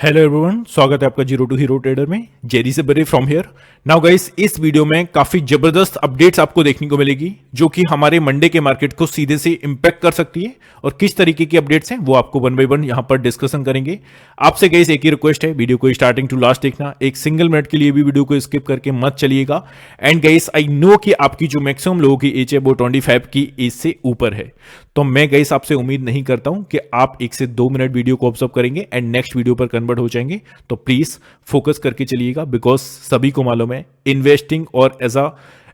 Hello everyone, स्वागत है आपका जीरो टू हीरो ट्रेडर में। जेरी से बरे फ्रॉम हियर। नाउ गाइस, इस वीडियो में काफी जबरदस्त अपडेट्स आपको देखने को मिलेगी जो कि हमारे मंडे के मार्केट को सीधे से इंपैक्ट कर सकती है। और किस तरीके की अपडेट्स हैं वो आपको वन बाय वन यहां पर डिस्कशन करेंगे। आपसे गाइस एक ही रिक्वेस्ट है, वीडियो को स्टार्टिंग टू लास्ट देखना, एक सिंगल मिनट के लिए भी वीडियो को स्किप करके मत चलिएगा। एंड गाइस, आई नो कि आपकी जो मैक्सिमम लोगों की एज है वो 25 की एज से ऊपर है, तो मैं गाइस आपसे उम्मीद नहीं करता हूं कि आप 1 से 2 मिनट वीडियो को ऑब्जर्व करेंगे एंड नेक्स्ट वीडियो पर कन्वर्ट हो जाएंगे। तो प्लीज फोकस करके चलिएगा, बिकॉज सभी को मालूम है इन्वेस्टिंग और एज अ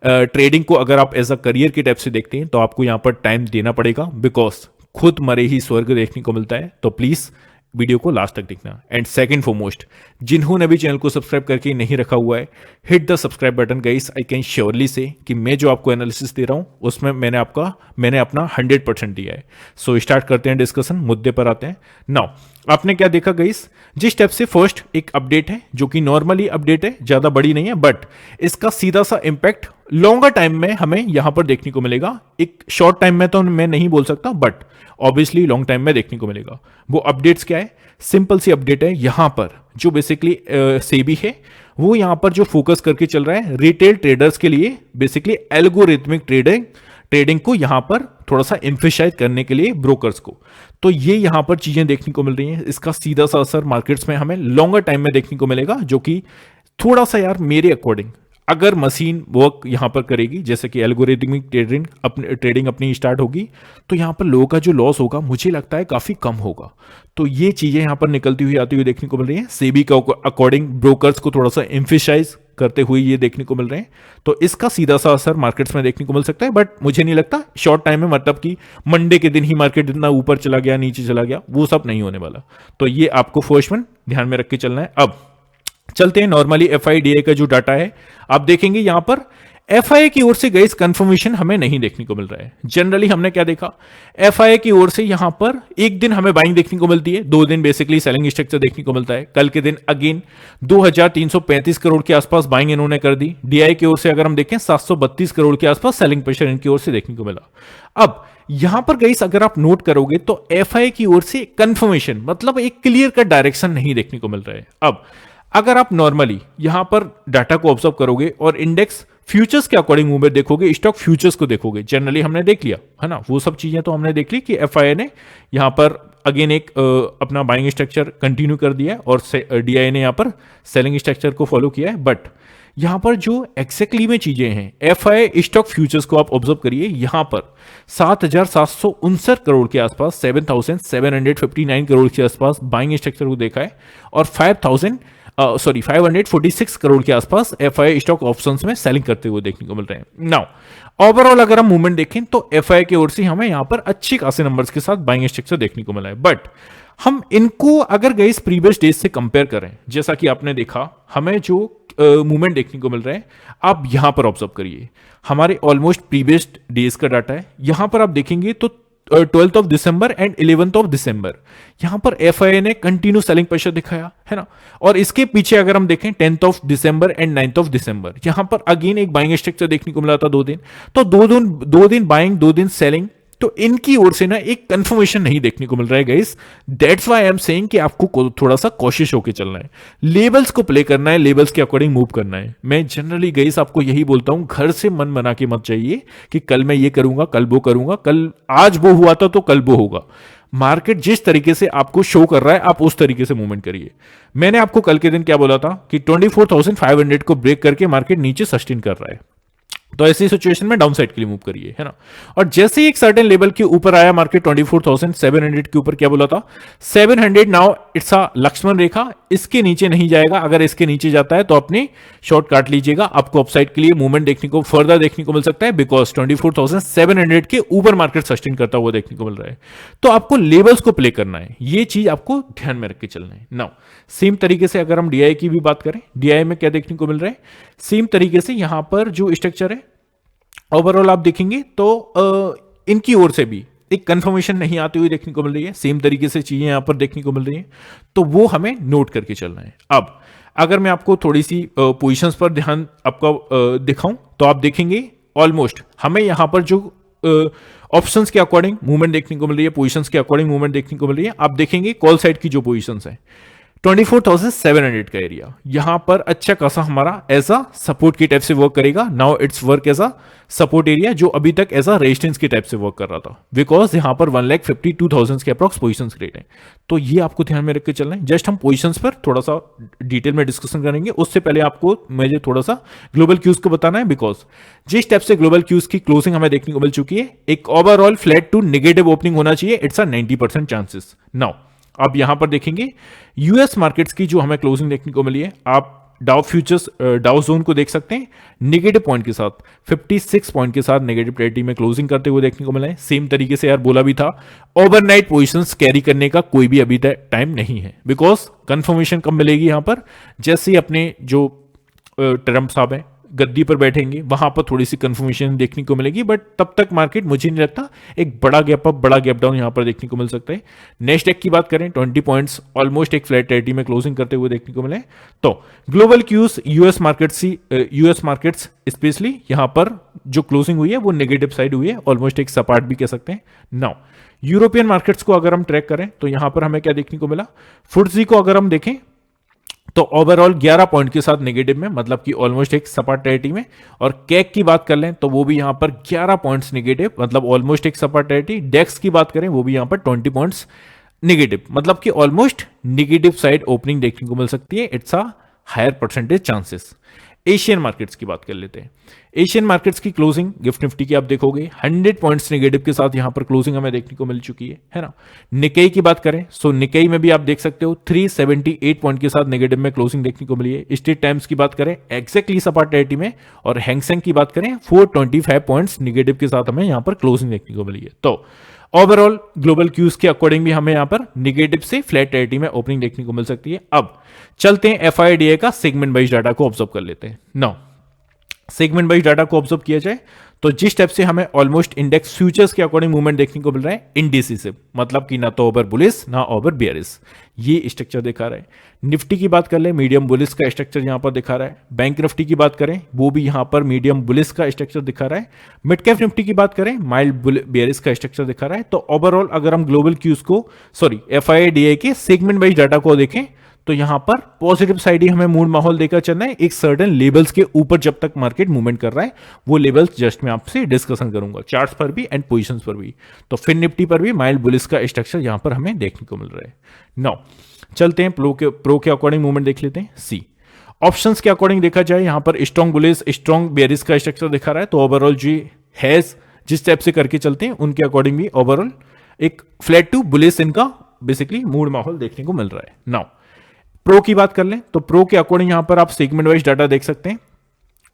ट्रेडिंग को अगर आप एज अ करियर के टाइप से देखते हैं तो आपको यहां पर टाइम देना पड़ेगा, बिकॉज खुद मरे ही स्वर्ग देखने को मिलता है। तो प्लीज वीडियो को लास्ट तक देखना। एंड सेकंड फॉरमोस्ट, जिन्होंने भी चैनल को सब्सक्राइब करके नहीं रखा हुआ है, hit the subscribe button guys. I can surely से कि मैं जो आपको एनालिसिस दे रहा हूं उसमें मैंने अपना 100% दिया है। सो स्टार्ट करते हैं डिस्कशन, मुद्दे पर आते हैं। नाउ आपने क्या देखा गाइस, जिस स्टेप से फर्स्ट एक अपडेट है जो कि नॉर्मली अपडेट है, ज्यादा बड़ी नहीं है, बट इसका सीधा सा इंपैक्ट लॉन्गर टाइम में हमें यहां पर देखने को मिलेगा। एक शॉर्ट टाइम में तो मैं नहीं बोल सकता, बट ऑब्वियसली लॉन्ग टाइम में देखने को मिलेगा। वो अपडेट्स क्या है? सिंपल सी अपडेट है। यहां पर जो बेसिकली सेबी है वो यहां पर जो फोकस करके चल रहा है रिटेल ट्रेडर्स के लिए, बेसिकली एल्गोरिथमिक ट्रेडिंग को यहां पर थोड़ा सा एम्फेसाइज करने के लिए ब्रोकर्स को। तो ये यहां पर चीजें देखने को मिल रही हैं। इसका सीधा सा असर मार्केट्स में हमें लॉन्गर टाइम में देखने को मिलेगा, जो कि थोड़ा सा यार मेरे अकॉर्डिंग अगर मशीन वर्क यहां पर करेगी, जैसे कि एल्गोरिथमिक ट्रेडिंग अपनी स्टार्ट होगी, तो यहां पर लोगों का जो लॉस होगा मुझे लगता है काफी कम होगा। तो ये चीजें यहां पर निकलती हुई आती हुई देखने को मिल रही हैं। सेबी का अकॉर्डिंग ब्रोकर्स को थोड़ा सा एम्फेसाइज करते हुए ये देखने को मिल रहे हैं। तो इसका सीधा सा असर मार्केट्स में देखने को मिल सकता है, बट मुझे नहीं लगता शॉर्ट टाइम में, मतलब कि मंडे के दिन ही मार्केट इतना ऊपर चला गया नीचे चला गया, वो सब नहीं होने वाला। तो ये आपको फर्स्ट वन ध्यान में रख के चलना है। अब चलते हैं नॉर्मली एफआईडीआई का जो डाटा है। आप देखेंगे यहां पर एफआईए की ओर से गाइस कंफर्मेशन हमें नहीं देखने को मिल रहा है। जनरली हमने क्या देखा, एफआईए की ओर से यहां पर एक दिन हमें बाइंग देखने को मिलती है, 2 दिन बेसिकली सेलिंग स्ट्रक्चर देखने को मिलता है। कल के दिन अगेन 2335 करोड़ के आसपास बाइंग इन्होंने कर दी। डीआई की ओर से अगर हम देखें 732 करोड़ के आसपास सेलिंग प्रेशर इनकी ओर से देखने को मिला। अब यहां पर गाइस अगर आप नोट करोगे तो एफआईए की ओर से कंफर्मेशन, मतलब एक क्लियर कट डायरेक्शन नहीं देखने को मिल रहा है। अब अगर आप नॉर्मली यहां पर डाटा को ऑब्जर्व करोगे और इंडेक्स फ्यूचर्स के अकॉर्डिंग मूवमेंट देखोगे, स्टॉक फ्यूचर्स को देखोगे, जनरली हमने देख लिया है ना, वो सब चीजें तो हमने देख ली कि एफआईए ने यहां पर अगेन एक अपना बाइंग स्ट्रक्चर कंटिन्यू कर दिया है और डीआई ने यहां पर सेलिंग स्ट्रक्चर को फॉलो किया है। बट यहां पर जो एक्जैक्टली में चीजें हैं, एफआईए स्टॉक फ्यूचर्स को आप ऑब्जर्व करिए, यहां पर 7,759 करोड़ के आसपास, 7,759 करोड़ के आसपास बाइंग स्ट्रक्चर को देखा है और 546 करोड़ के आसपास एफआईए स्टॉक ऑप्शंस में सेलिंग करते हुए देखने को मिल रहे हैं। नाउ ओवरऑल अगर हम मूवमेंट देखें तो एफआईए की ओर से हमें यहां पर अच्छी खासे नंबर्स के साथ बाइंग स्ट्रक्चर देखने को मिला है। बट हम इनको अगर गाइस प्रीवियस डेज से कंपेयर करें, जैसा कि आपने देखा हमें जो मूवमेंट देखने को मिल रहा है, आप यहां पर ऑब्जर्व करिए, हमारे ऑलमोस्ट प्रीवियस डेज का डाटा है। यहां पर आप देखेंगे तो 12th of December and 11th of December यहां पर एफआईए ने कंटिन्यू सेलिंग प्रेशर दिखाया है ना। और इसके पीछे अगर हम देखें 10th of December and 9th of December, यहां पर अगेन एक बाइंग स्ट्रक्चर देखने को मिला था 2 दिन। तो 2 दिन बाइंग, 2 दिन सेलिंग, तो इनकी ओर से ना एक कंफर्मेशन नहीं देखने को मिल रहा है guys. That's why I am saying कि आपको थोड़ा सा कोशिश होकर चलना है, लेवल्स को प्ले करना है, लेवल्स के अकॉर्डिंग मूव करना है। मैं जनरली गाइस आपको यही बोलता हूं, घर से मन बना के मत चाहिए कि कल मैं ये करूंगा, कल वो करूंगा, कल आज वो हुआ था तो कल वो होगा। मार्केट जिस तरीके से आपको शो कर रहा है आप उस तरीके से मूवमेंट करिए। मैंने आपको कल के दिन क्या बोला था कि 24,500 को ब्रेक करके मार्केट नीचे सस्टेन कर रहा है, तो ऐसी सिचुएशन में डाउन साइड के लिए मूव करिए, है ना। और जैसे ही एक सर्टेन लेवल के ऊपर आया मार्केट 24,700 के ऊपर, क्या बोला था, 700 नाउ इट्स अ लक्ष्मण रेखा, इसके नीचे नहीं जाएगा। अगर इसके नीचे जाता है तो अपने शॉर्ट काट लीजिएगा, आपको अपसाइड के लिए मूवमेंट देखने को फर्दर देखने को मिल सकता है, बिकॉज 24,700 के ऊपर मार्केट सस्टेन करता हुआ देखने को मिल रहा है। तो आपको लेवल्स को प्ले करना है, ये चीज आपको ध्यान में रख के चलना है। नाउ सेम तरीके से अगर हम डीआई की भी बात करें, डीआई में क्या देखने को मिल रहा है, सेम तरीके से यहां पर जो स्ट्रक्चर है ओवरऑल आप देखेंगे तो इनकी ओर से भी एक कंफर्मेशन नहीं आती हुई देखने को मिल रही है। सेम तरीके से चीजें यहां पर देखने को मिल रही हैं, तो वो हमें नोट करके चलना है। अब अगर मैं आपको थोड़ी सी पोजीशंस पर ध्यान आपका दिखाऊं तो आप देखेंगे ऑलमोस्ट हमें यहां पर जो ऑप्शंस के अकॉर्डिंग मूवमेंट देखने को मिल रही है, पोजीशंस के अकॉर्डिंग मूवमेंट देखने को मिल रही है। आप देखेंगे कॉल साइड की जो पोजीशंस है 24,700 का एरिया यहां पर अच्छा खासा हमारा एज अ सपोर्ट की टाइप से वर्क करेगा। Now it's work as a support area, जो अभी तक एज अ रेजिस्टेंस की टाइप से वर्क कर रहा था, बिकॉज यहां पर 1,52,000 के अप्रॉक्स पोजिशन क्रिएट है। तो ये आपको ध्यान में रख के चलना है। जस्ट हम पोजिशंस पर थोड़ा सा डिटेल में डिस्कशन करेंगे, उससे पहले आपको मुझे थोड़ा सा ग्लोबल क्यूज को बताना है, बिकॉज जिस टाइप से ग्लोबल क्यूज की क्लोजिंग हमें देखने को मिल चुकी है, एक overall flat to negative opening होना चाहिए। It's a 90% chances. नाउ अब यहां पर देखेंगे यूएस मार्केट्स की जो हमें क्लोजिंग देखने को मिली है, आप डाउ फ्यूचर्स डाउ जोन को देख सकते हैं नेगेटिव पॉइंट के साथ 56 पॉइंट के साथ नेगेटिव टेरिटरी में क्लोजिंग करते हुए देखने को मिला है। सेम तरीके से यार बोला भी था, ओवरनाइट पोजीशंस कैरी करने का कोई भी अभी तक टाइम नहीं है, बिकॉज कंफर्मेशन कब मिलेगी यहां पर, जैसे ही अपने जो ट्रम्प साहब हैं गद्दी पर बैठेंगे वहां पर थोड़ी सी कंफर्मेशन देखने को मिलेगी। बट तब तक मार्केट मुझे नहीं लगता, एक बड़ा गैप अप बड़ा गैप डाउन यहां पर देखने को मिल सकता है। नेस्डैक की बात करें 20 पॉइंट्स ऑलमोस्ट एक फ्लैट टेरिटरी में क्लोजिंग करते हुए देखने को मिले। तो global cues US markets specially यहां पर जो क्लोजिंग हुई है वो नेगेटिव साइड हुई है, ऑलमोस्ट एक सपाट भी कह सकते हैं। नाउ यूरोपियन मार्केट्स को अगर हम ट्रैक करें तो यहां पर हमें क्या देखने को मिला, फुट्सी को अगर हम देखें तो ओवरऑल 11 पॉइंट के साथ नेगेटिव में, मतलब कि ऑलमोस्ट एक सपाट टेरिटरी में। और कैक की बात कर लें तो वो भी यहां पर 11 पॉइंट्स नेगेटिव, मतलब ऑलमोस्ट एक सपाट टेरिटरी। डेक्स की बात करें वो भी यहां पर 20 पॉइंट्स नेगेटिव, मतलब कि ऑलमोस्ट नेगेटिव साइड ओपनिंग देखने को मिल सकती है। It's a higher percentage chances. Asian markets की बात कर लेते हैं। एशियन मार्केट्स की क्लोजिंग गिफ्ट निफ्टी की आप देखोगे 100 पॉइंट्स नेगेटिव के साथ यहां पर क्लोजिंग हमें देखने को मिल चुकी है ना। निकेई की बात करें सो निकेई में भी आप देख सकते हो 378 पॉइंट के साथ नेगेटिव में क्लोजिंग देखने को मिली है। स्ट्रेट टाइम्स की बात करें एक्जैक्टली सपाट टेरिटरी में, और हैंगसेंग की बात करें 425 पॉइंट्स नेगेटिव के साथ हमें यहां पर क्लोजिंग देखने को मिली है। तो ओवरऑल ग्लोबल क्यूज के अकॉर्डिंग भी हमें यहां पर नेगेटिव से फ्लैट टेरिटरी में ओपनिंग देखने को मिल सकती है। अब चलते हैं एफआईडीए का सेगमेंट वाइज डाटा को ऑब्जर्व कर लेते हैं। नाउ सेगमेंट वाइज डाटा को ऑब्जर्व किया जाए तो जिस टाइप से हमें ऑलमोस्ट इंडेक्स फ्यूचर्स के अकॉर्डिंग मूवमेंट देखने को मिल रहा है इंडिसिसिव, मतलब कि ना तो ओवर बुलिश ना ओवर बेयरिश, ये स्ट्रक्चर दिखा रहा है। निफ्टी की बात कर ले मीडियम बुलिश का स्ट्रक्चर यहां पर दिखा रहा है। बैंक निफ्टी की बात करें वो भी यहां पर मीडियम बुलिश का स्ट्रक्चर दिखा रहा है। मिड कैप निफ्टी की बात करें माइल्ड बेयरिश का स्ट्रक्चर दिखा रहा है। तो ओवरऑल अगर हम ग्लोबल क्यूज को एफआईडीए के सेगमेंट वाइज डाटा को देखें तो यहां पर पॉजिटिव साइड ही हमें मूड माहौल देकर चलना है। एक सर्टेन लेवल्स के ऊपर जब तक मार्केट मूवमेंट कर रहा है, वो लेवल्स जस्ट मैं आपसे डिस्कशन करूंगा चार्ट्स पर भी एंड पोजीशंस पर भी। तो फिर निफ्टी पर भी माइल्ड बुलिश का स्ट्रक्चर यहां पर हमें देखने को मिल रहा है। नाउ चलते हैं प्रो के अकॉर्डिंग मूवमेंट देख लेते हैं। सी ऑप्शंस के अकॉर्डिंग देखा जाए यहां पर स्ट्रॉन्ग बुलिश स्ट्रॉन्ग बेयरिश का स्ट्रक्चर दिखा रहा है। तो ओवरऑल जी हैज जिस टाइप से करके चलते हैं उनके अकॉर्डिंग भी ओवरऑल एक फ्लैट टू बुलिश इनका बेसिकली मूड माहौल देखने को मिल रहा है। नाउ प्रो की बात कर लें तो प्रो के अकॉर्डिंग यहां पर आप सेगमेंट वाइज डाटा देख सकते हैं।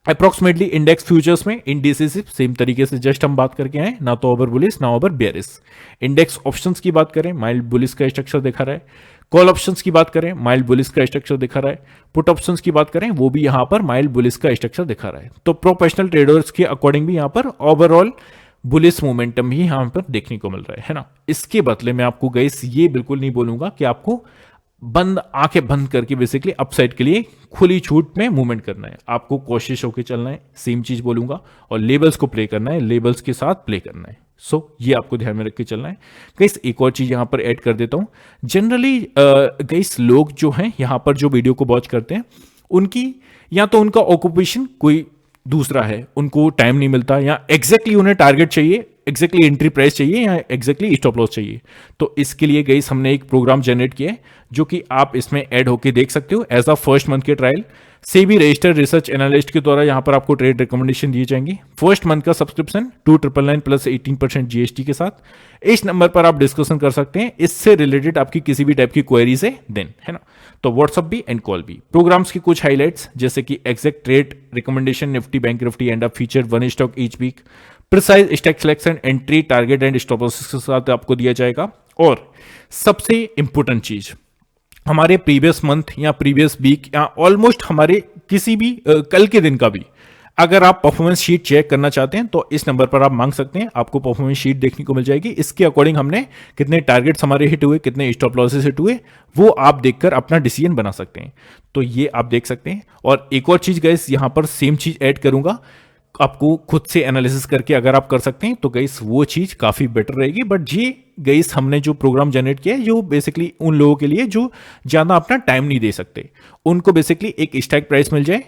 अप्रोक्सीमेटली इंडेक्स फ्यूचर्स में इंडिसिसिव सेम तरीके से जस्ट हम बात करके आए, ना तो ओवर बुलिश ना ओवर बेयरिश। इंडेक्स ऑप्शंस की बात करें माइल्ड बुलिश का स्ट्रक्चर दिखा रहा है। कॉल ऑप्शंस की बात करें माइल्ड बुलिश का स्ट्रक्चर दिखा रहा है। पुट ऑप्शंस की बात करें वो भी यहां पर माइल्ड बुलिश का स्ट्रक्चर दिखा रहा है। तो प्रोफेशनल ट्रेडर्स के अकॉर्डिंग भी यहां पर ओवरऑल बुलिश मोमेंटम ही यहां पर देखने को मिल रहा है ना। इसके बदले में आपको गाइस ये बिल्कुल नहीं बोलूंगा कि आपको आंखें बंद करके बेसिकली अपसाइड के लिए खुली छूट में मूवमेंट करना है। आपको कोशिश होकर चलना है, सेम चीज बोलूंगा, और लेबल्स को प्ले करना है, लेबल्स के साथ प्ले करना है। ये आपको ध्यान में रख के चलना है। गाइस एक और चीज यहां पर ऐड कर देता हूं। जनरली गाइस लोग जो हैं यहां पर जो वीडियो को वॉच करते हैं उनकी या तो उनका ऑक्यूपेशन कोई दूसरा है, उनको टाइम नहीं मिलता, या एग्जैक्टली उन्हें टारगेट चाहिए, एग्जैक्टली एंट्री प्राइस चाहिए, या एग्जैक्टली स्टॉप लॉस चाहिए। तो इसके लिए गाइस हमने एक प्रोग्राम जनरेट किया है जो कि आप इसमें ऐड होके देख सकते हो एज अ फर्स्ट मंथ के trial. SEBI registered research analyst के द्वारा यहां पर आपको ट्रेड रिकमेंडेशन दिए जाएंगे। फर्स्ट मंथ का सब्सक्रिप्शन 299 प्लस 18% जीएसटी के साथ। इस नंबर पर आप डिस्कशन कर सकते हैं इससे रिलेटेड आपकी किसी भी टाइप की क्वेरी से देन, है ना। तो व्हाट्सअप भी एंड कॉल भी। प्रोग्राम्स की कुछ हाइलाइट्स जैसे कि exact trade recommendation, Nifty bank Nifty and up feature, one stock each week, precise stock selection, entry target and stop losses के साथ आपको दिया जाएगा। और सबसे इंपॉर्टेंट चीज हमारे प्रीवियस मंथ या प्रीवियस वीक या ऑलमोस्ट हमारे किसी भी कल के दिन का भी अगर आप परफॉर्मेंस शीट चेक करना चाहते हैं तो इस नंबर पर आप मांग सकते हैं, आपको परफॉर्मेंस शीट देखने को मिल जाएगी। इसके अकॉर्डिंग हमने कितने टारगेट्स हमारे हिट हुए, कितने स्टॉप लॉसेस हिट हुए, वो आप देखकर अपना डिसीजन बना सकते हैं। तो ये आप देख सकते हैं। और एक और चीज गाइस यहां पर सेम चीज ऐड करूंगा, आपको खुद से एनालिसिस करके अगर आप कर सकते हैं तो गाइस वो चीज़ काफ़ी बेटर रहेगी। बट ये गाइस हमने जो प्रोग्राम जनरेट किया है जो बेसिकली उन लोगों के लिए जो ज़्यादा अपना टाइम नहीं दे सकते, उनको बेसिकली एक स्ट्राइक प्राइस मिल जाए,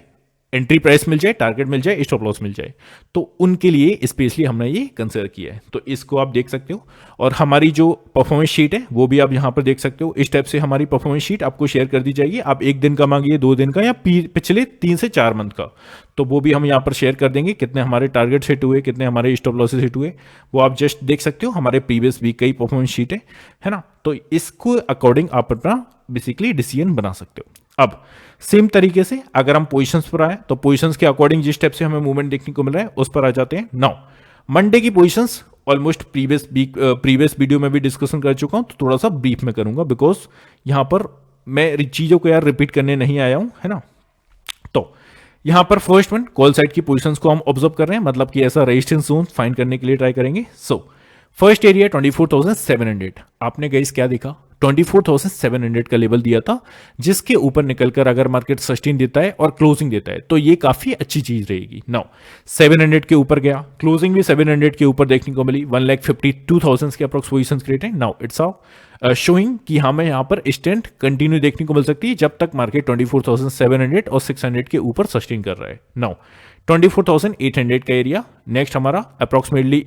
एंट्री प्राइस मिल जाए, टारगेट मिल जाए, स्टॉप लॉस मिल जाए, तो उनके लिए स्पेशली हमने ये कंसिडर किया है। तो इसको आप देख सकते हो और हमारी जो परफॉर्मेंस शीट है वो भी आप यहाँ पर देख सकते हो। इस टाइप से हमारी परफॉर्मेंस शीट आपको शेयर कर दी जाएगी। आप एक दिन का मांगिए, 2 दिन का, या पिछले 3 से 4 मंथ का, तो वो भी हम यहाँ पर शेयर कर देंगे। कितने हमारे टारगेट हिट हुए, कितने हमारे स्टॉप लॉसेस हिट हुए, वो आप जस्ट देख सकते हो। हमारे प्रीवियस वीक का ही परफॉर्मेंस शीट है ना। तो इसको अकॉर्डिंग आप अपना बेसिकली डिसीजन बना सकते हो। अब सेम तरीके से अगर हम पोजीशंस पर आए तो पोजीशंस के अकॉर्डिंग जिस टाइप से हमें मूवमेंट देखने को मिल रहा है उस पर आ जाते हैं। नाउ मंडे की पोजीशंस ऑलमोस्ट प्रीवियस वीडियो में भी डिस्कशन कर चुका हूं, तो थोड़ा सा ब्रीफ में करूंगा बिकॉज यहां पर मैं चीजों को यार रिपीट करने नहीं आया हूं, है ना। तो यहां पर फर्स्ट वन कॉल साइड की पोजीशंस को हम ऑब्जर्व कर रहे हैं, मतलब कि ऐसा रेजिस्टेंस जोन फाइंड करने के लिए ट्राई करेंगे। So first area 24,700। आपने गाइस क्या देखा, 24,700 का लेवल दिया था, जिसके ऊपर निकलकर अगर मार्केट सस्टेन देता है और क्लोजिंग देता है तो ये काफी अच्छी चीज रहेगी। नाउ 700 के ऊपर गया, क्लोजिंग भी 700 के ऊपर देखने को मिली, 1,52,000 के अप्रोक्स पोजीशंस क्रिएट है। नाउ इट्स शोइंग कि हमें यहाँ पर स्ट्रेंथ कंटिन्यू देखने को मिल सकती है जब तक मार्केट 24,700 और 600 के ऊपर सस्टेन कर रहा है। नाउ 24,800 का एरिया नेक्स्ट हमारा अप्रोक्सीमेटली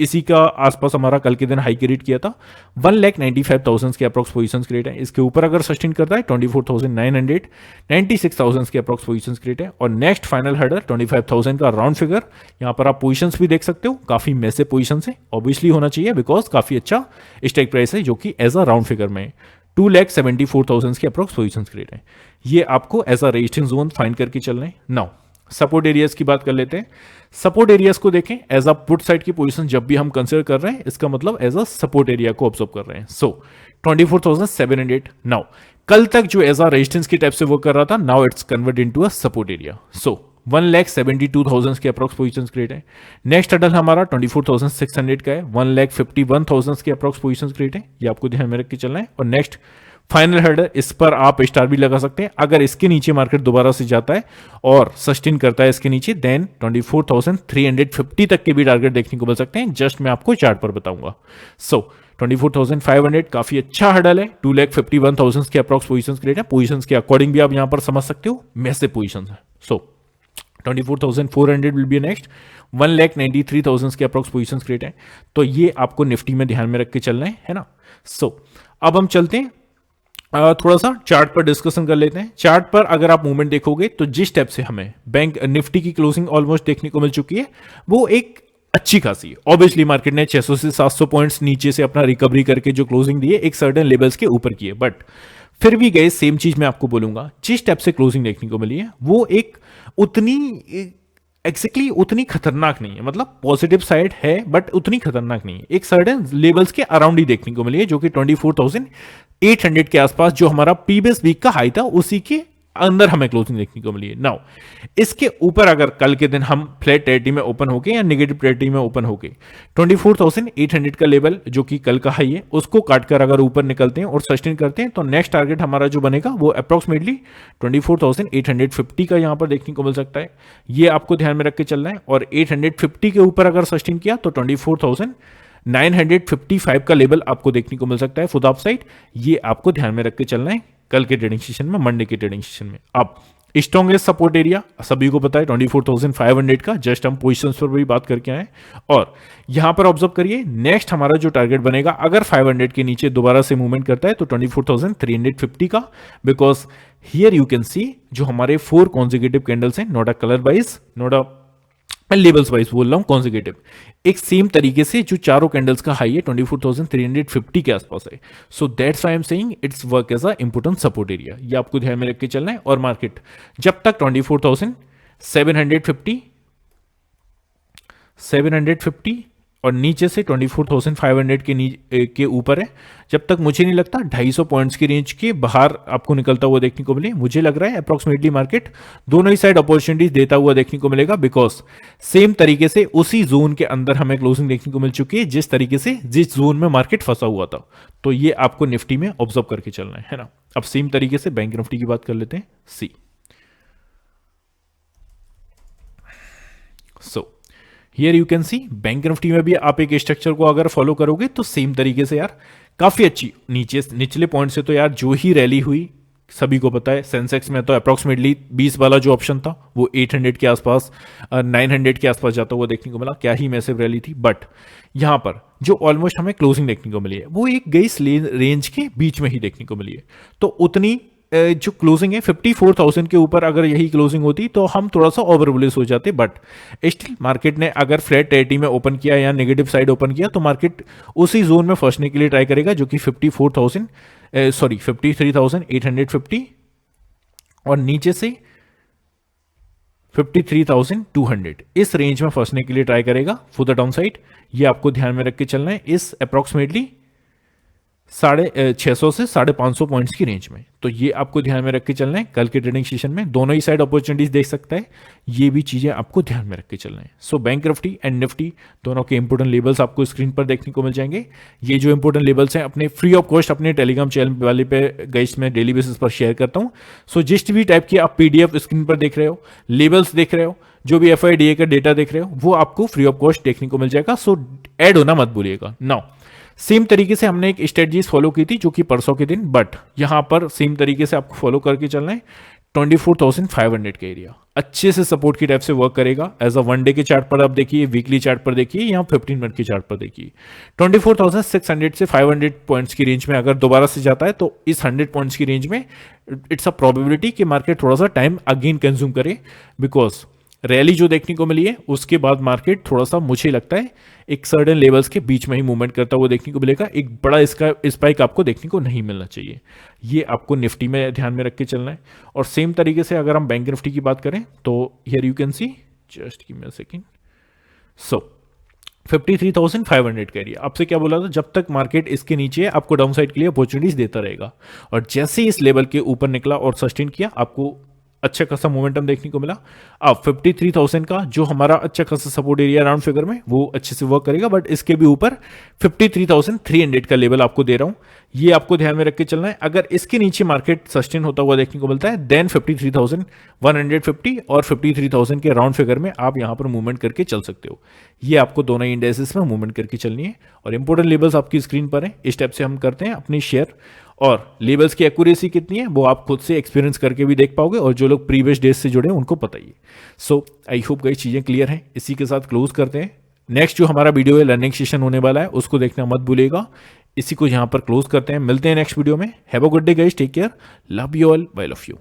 इसी का आसपास हमारा कल के दिन हाई क्रिएट किया था, 1,95,000 के अप्रोक्स पोजीशंस क्रिएट है। इसके ऊपर अगर सस्टेन करता है 24,900, 96,000 के अप्रोक्स पोजीशंस क्रिएट है। और नेक्स्ट फाइनल हर्डल 25,000 का राउंड फिगर, यहाँ पर आप पोजीशंस भी देख सकते हो, काफी मैसिव पोजीशंस है, ऑब्वियसली होना चाहिए बिकॉज काफी अच्छा स्ट्राइक प्राइस है जो कि एज अ राउंड फिगर में 2,74,000 के अप्रोक्स पोजीशंस क्रिएट है। ये आपको as a resistance zone find करके चलना है। नाउ सपोर्ट एरियाज की बात कर लेते हैं। सपोर्ट एरियाज को देखें, एज अ पुट साइड की पोजीशन जब भी हम कंसीडर कर रहे हैं इसका मतलब एज अ सपोर्ट एरिया को ऑब्जर्व कर रहे हैं। सो 24,700 नाउ कल तक जो एज अ रेजिस्टेंस की टाइप से वर्क कर रहा था, now it's convert into a support area. So 1,72,000 के अप्रोक्स पोजीशंस क्रिएट है। नेक्स्ट अडल हमारा 24,600 का है, 1,51,000 के अप्रोक्स पोजीशंस क्रिएट है, ये आपको ध्यान में रख के चलना है। और नेक्स्ट फाइनल हर्डल, इस पर आप स्टार भी लगा सकते हैं। अगर इसके नीचे मार्केट दोबारा से जाता है और सस्टेन करता है इसके नीचे, देन 24,350 तक के भी टारगेट देखने को मिल सकते हैं। जस्ट मैं आपको चार्ट पर बताऊंगा। सो 24,500 काफी अच्छा हर्डल है, 2,51,000 के अप्रोक्स पोजीशंस क्रिएट है। पोजीशंस के अकॉर्डिंग भी आप यहां पर समझ सकते हो, मैसिव पोजीशंस है। सो 24,400 विल बी नेक्स्ट, 1,93,000 के अप्रोक्स पोजीशंस क्रिएट है। तो ये आपको निफ्टी में ध्यान में रख के चलना है ना। सो अब हम चलते हैं थोड़ा सा चार्ट पर डिस्कशन कर लेते हैं। चार्ट पर अगर आप मूवमेंट देखोगे तो जिस टाइप से हमें बैंक निफ्टी की क्लोजिंग ऑलमोस्ट देखने को मिल चुकी है वो एक अच्छी खासी है। ऑब्वियसली मार्केट ने 600 से 700 पॉइंट्स नीचे से अपना रिकवरी करके जो क्लोजिंग दी है एक सर्टेन लेवल्स के ऊपर की है, बट फिर भी गए सेम चीज मैं आपको बोलूंगा, जिस टाइप से क्लोजिंग देखने को मिली है वो एक उतनी एक्जैक्टली उतनी खतरनाक नहीं है। मतलब पॉजिटिव साइड है बट उतनी खतरनाक नहीं है। एक सर्टेन लेवल्स के अराउंड ही देखने को मिली है जो कि 24,800 के आसपास जो हमारा प्रीवियस वीक का हाई था उसी के अंदर हमें क्लोजिंग देखने को मिली है। नाउ इसके ऊपर अगर कल के दिन हम फ्लैट टेरिटरी में ओपन होके या नेगेटिव टेरिटरी में ओपन होके 24,800 का लेवल जो कि कल का हाई है उसको काटकर अगर ऊपर निकलते हैं और सस्टेन करते हैं तो नेक्स्ट टारगेट हमारा जो बनेगा वो अप्रोक्सीमेटली 24,850 का यहां पर देखने को मिल सकता है। ये आपको ध्यान में रख के चलना है। और 850 के ऊपर अगर सस्टेन किया तो 24,955 का लेवल आपको देखने को मिल सकता है फॉर द अपसाइड। ये आपको ध्यान में रख के चलना है कल के ट्रेडिंग सेशन में, मंडे के ट्रेडिंग सेशन में। अब स्ट्रॉन्गेस्ट सपोर्ट एरिया सभी को पता है 24,500 का, जस्ट हम पोजीशंस पर भी बात करके आए। और यहां पर ऑब्जर्व करिए नेक्स्ट हमारा जो टारगेट बनेगा अगर 500 के नीचे दोबारा से मूवमेंट करता है तो 24,350 का, बिकॉज हियर यू कैन सी जो हमारे 4 कॉन्जिक्यूटिव कैंडल्स हैं, not a colour wise, not a levels wise बोल रहा हूं, कॉन्जिक्यूटिव एक सेम तरीके से जो चारों कैंडल्स का हाई है 24,350 के आसपास है। So that's why I am saying it's work as a important support area. ये आपको ध्यान में रख के चलना है। और मार्केट जब तक 24,750 और नीचे से 24,500 के ऊपर है, जब तक मुझे नहीं लगता 250 पॉइंट्स की रेंज के बाहर आपको निकलता हुआ देखने को मिले। मुझे लग रहा है अप्रोक्सीमेटली मार्केट दोनों ही साइड अपॉर्चुनिटीज देता हुआ देखने को मिलेगा, बिकॉज सेम तरीके से उसी जोन के अंदर हमें क्लोजिंग देखने को मिल चुकी है जिस तरीके से जिस जोन में मार्केट फंसा हुआ था। तो ये आपको निफ्टी में ऑब्जर्व करके चलना है ना। अब सेम तरीके से बैंक निफ्टी की बात कर लेते हैं। See so here you can see bank Nifty में भी आप एक स्ट्रक्चर को अगर फॉलो करोगे तो सेम तरीके से यार काफी अच्छी निचले पॉइंट से तो यार जो ही रैली हुई सभी को पता है। सेंसेक्स में तो अप्रोक्सीमेटली 20 वाला जो ऑप्शन था वो 800 के आसपास 900 के आसपास जाता हुआ देखने को मिला। क्या ही मैसिव रैली थी। बट यहां पर जो ऑलमोस्ट हमें क्लोजिंग देखने को मिली है वो एक गई रेंज के बीच में ही देखने को मिली है। तो उतनी जो क्लोजिंग है 54,000 के ऊपर अगर यही क्लोजिंग होती तो हम थोड़ा सा ओवर बुलिश हो जाते। बट स्टिल मार्केट ने अगर फ्लैट टेरिटरी में ओपन किया या नेगेटिव साइड ओपन किया तो मार्केट उसी जोन में फंसने के लिए ट्राई करेगा जो कि 53,850 और नीचे से 53,200 इस रेंज में फंसने के लिए ट्राई करेगा फॉर द डाउन साइड। ये आपको ध्यान में रख के चलना है इस अप्रोक्सीमेटली 650 से 550 पॉइंट्स की रेंज में। तो ये आपको ध्यान में रख के चलना है। कल के ट्रेडिंग सेशन में दोनों ही साइड अपॉर्चुनिटीज देख सकता है। ये भी चीजें आपको ध्यान में रख के चलना है। So bank Nifty and Nifty दोनों के इंपोर्टेंट लेवल्स आपको स्क्रीन पर देखने को मिल जाएंगे। ये जो इंपोर्टेंट लेवल्स हैं अपने फ्री ऑफ कॉस्ट अपने टेलीग्राम चैनल वाले पे गाइस में डेली बेसिस पर शेयर करता हूँ। सो जिस भी टाइप की आप पीडीएफ स्क्रीन पर देख रहे हो, लेवल्स देख रहे हो, जो भी एफआईडीए का डेटा देख रहे हो वो आपको फ्री ऑफ कॉस्ट देखने को मिल जाएगा। सो ऐड होना मत भूलिएगा। नाउ सेम तरीके से हमने एक स्ट्रेटजीज फॉलो की थी जो कि परसों के दिन, बट यहां पर सेम तरीके से आपको फॉलो करके चलना है। 24,500 का एरिया अच्छे से सपोर्ट की टाइप से वर्क करेगा। एज अ वन डे के चार्ट पर आप देखिए, वीकली चार्ट पर देखिए, यहाँ 15 मिनट के चार्ट पर देखिए। 24,600 से 500 पॉइंट्स की रेंज में अगर दोबारा से जाता है तो इस 100 पॉइंट्स की रेंज में इट्स अ प्रोबेबिलिटी कि मार्केट थोड़ा सा टाइम अगेन कंज्यूम करे। बिकॉज रैली जो देखने को मिली है उसके बाद मार्केट थोड़ा सा मुझे लगता है एक सर्टेन लेवल्स के बीच में ही मूवमेंट करता हुआ देखने को मिलेगा। एक बड़ा इसका स्पाइक आपको देखने को नहीं मिलना चाहिए। ये आपको निफ्टी में ध्यान में रख के चलना है। और सेम तरीके से अगर हम बैंक निफ्टी की बात करें तो here you can see, just give me a second. So 53,500 का एरिया आपसे क्या बोला था, जब तक मार्केट इसके नीचे आपको डाउन साइड के लिए अपॉर्चुनिटीज देता रहेगा। और जैसे ही इस लेवल के ऊपर निकला और सस्टेन किया आपको अच्छा खासा मोमेंटम देखने को मिला। अब 53,000 का जो हमारा अच्छा खासा सपोर्ट एरिया राउंड फिगर में वो अच्छे से वर्क करेगा। बट इसके भी ऊपर 53,300 का लेवल आपको दे रहा हूं, ये आपको ध्यान में रख के चलना है। अगर इसके नीचे मार्केट सस्टेन होता हुआ देखने को मिलता है देन 53,150 और 53,000 के राउंड फिगर में आप यहां पर मूवमेंट करके चल सकते हो। ये आपको दोनों इंडेक्सेस में मूवमेंट करके चलनी है। और इंपोर्टेंट लेवल्स आपकी स्क्रीन पर है। इस स्टेप से हम करते हैं अपनी शेयर, और लेवल्स की एक्यूरेसी कितनी है वो आप खुद से एक्सपीरियंस करके भी देख पाओगे। और जो लोग प्रीवियस डेज से जुड़े हैं उनको पता ही है। सो आई होप कई चीज़ें क्लियर हैं। इसी के साथ क्लोज करते हैं। नेक्स्ट जो हमारा वीडियो है लर्निंग सेशन होने वाला है उसको देखना मत भूलिएगा। इसी को यहाँ पर क्लोज करते हैं। मिलते हैं नेक्स्ट वीडियो में। Have a good day guys, take care, love you all, bye love you.